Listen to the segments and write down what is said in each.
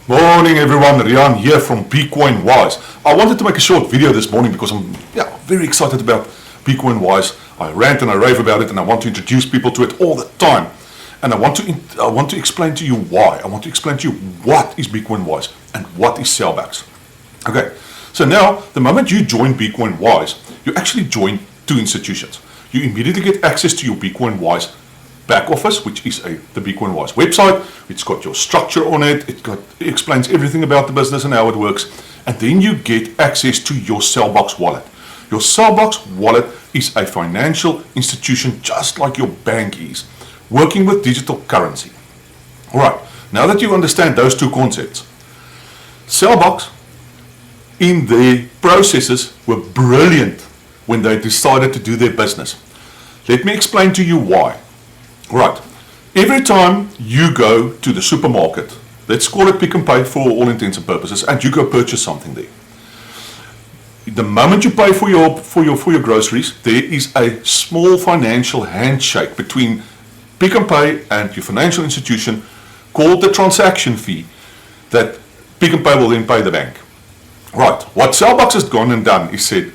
Morning everyone, Rian here from Bitcoin Wise. I wanted to make a short video this morning because I'm very excited about Bitcoin Wise. I rant and I rave about it and I want to introduce people to it all the time. And I want to explain to you why. I want to explain to you what is Bitcoin Wise and what is sellbacks. Okay, so now the moment you join Bitcoin Wise, you actually join two institutions. You immediately get access to your Bitcoin Wise back office, which is the Bitcoin Wise website. It's got your structure on it. It explains everything about the business and how it works. And then you get access to your Sellbox wallet. Your Sellbox wallet is a financial institution just like your bank is, working with digital currency. All right, now that you understand those two concepts, Sellbox in their processes were brilliant when they decided to do their business. Let me explain to you why. Right, every time you go to the supermarket, let's call it Pick and Pay for all intents and purposes, and you go purchase something there. The moment you pay for your groceries, there is a small financial handshake between Pick and Pay and your financial institution called the transaction fee that Pick and Pay will then pay the bank. Right, what Sellbox has gone and done is said,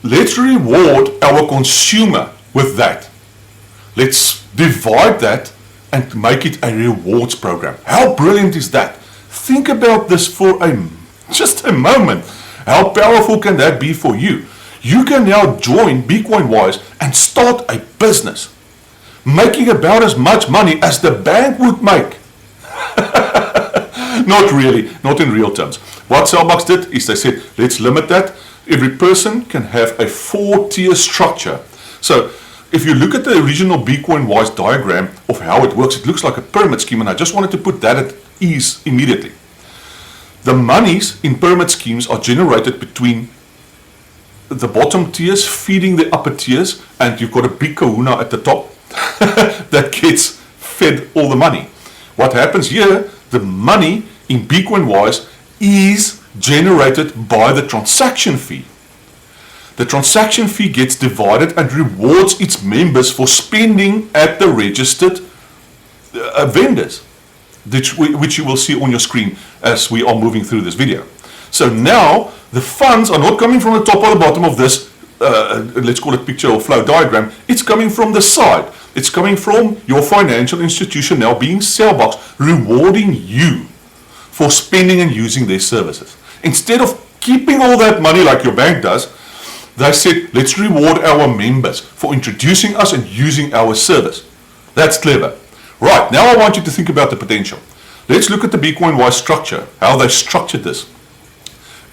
let's reward our consumer with that. Let's divide that and make it a rewards program. How brilliant is that? Think about this for just a moment. How powerful can that be for you? You can now join Bitcoin Wise and start a business, making about as much money as the bank would make. Not really, not in real terms. What Sellbox did is they said, let's limit that. Every person can have a 4-tier structure. So if you look at the original Bitcoin Wise diagram of how it works, it looks like a pyramid scheme, and I just wanted to put that at ease immediately. The monies in pyramid schemes are generated between the bottom tiers feeding the upper tiers, and you've got a big kahuna at the top that gets fed all the money. What happens here, the money in Bitcoin Wise is generated by the transaction fee. The transaction fee gets divided and rewards its members for spending at the registered vendors, which you will see on your screen as we are moving through this video. So now the funds are not coming from the top or the bottom of this, let's call it picture or flow diagram. It's coming from the side. It's coming from your financial institution now being Sellbox, rewarding you for spending and using their services. Instead of keeping all that money like your bank does, they said, let's reward our members for introducing us and using our service. That's clever. Right, now I want you to think about the potential. Let's look at the Bitcoin Wise structure, how they structured this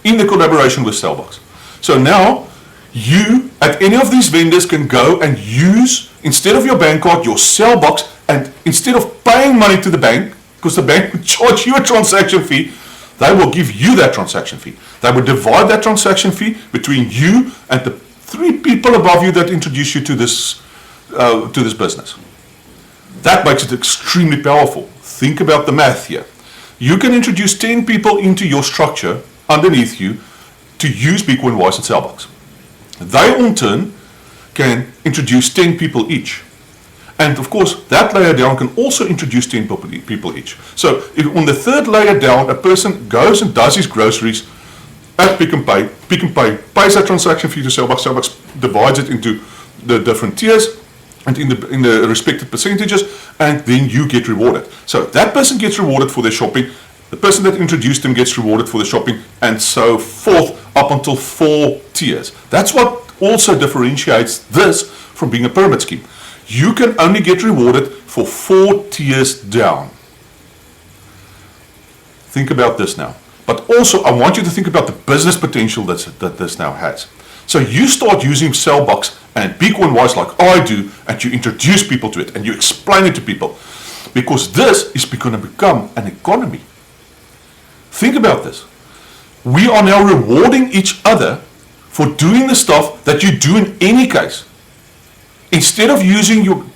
in the collaboration with Sellbox. So now you, at any of these vendors, can go and use, instead of your bank card, your Sellbox, and instead of paying money to the bank, because the bank would charge you a transaction fee, they will give you that transaction fee. They will divide that transaction fee between you and the 3 people above you that introduce you to this business. That makes it extremely powerful. Think about the math here. You can introduce 10 people into your structure underneath you to use Bitcoin Wise and Sellbox. They in turn can introduce 10 people each. And of course, that layer down can also introduce 10 people each. So if on the 3rd layer down, a person goes and does his groceries at Pick and Pay pays that transaction fee to Sellbox. Sellbox divides it into the different tiers and in the respective percentages, and then you get rewarded. So that person gets rewarded for their shopping, the person that introduced them gets rewarded for the shopping, and so forth up until 4 tiers. That's what also differentiates this from being a pyramid scheme. You can only get rewarded for 4 tiers down. Think about this now. But also, I want you to think about the business potential that this now has. So you start using Sellbox and Bitcoin Wise like I do, and you introduce people to it, and you explain it to people, because this is going to become an economy. Think about this. We are now rewarding each other for doing the stuff that you do in any case. Instead of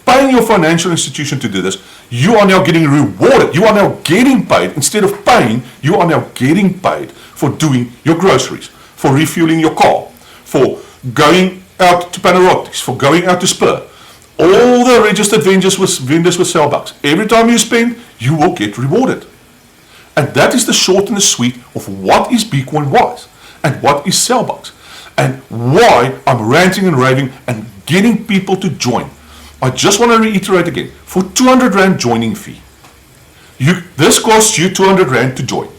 paying your financial institution to do this, you are now getting rewarded. You are now getting paid. Instead of paying, you are now getting paid for doing your groceries, for refueling your car, for going out to Panarotics, for going out to Spur. All the registered vendors with Sellbox. Every time you spend, you will get rewarded. And that is the short and the sweet of what is Bitcoin Wise and what is Cellbox and why I'm ranting and raving and getting people to join. I just want to reiterate again, for 200 Rand joining fee, this costs you 200 Rand to join.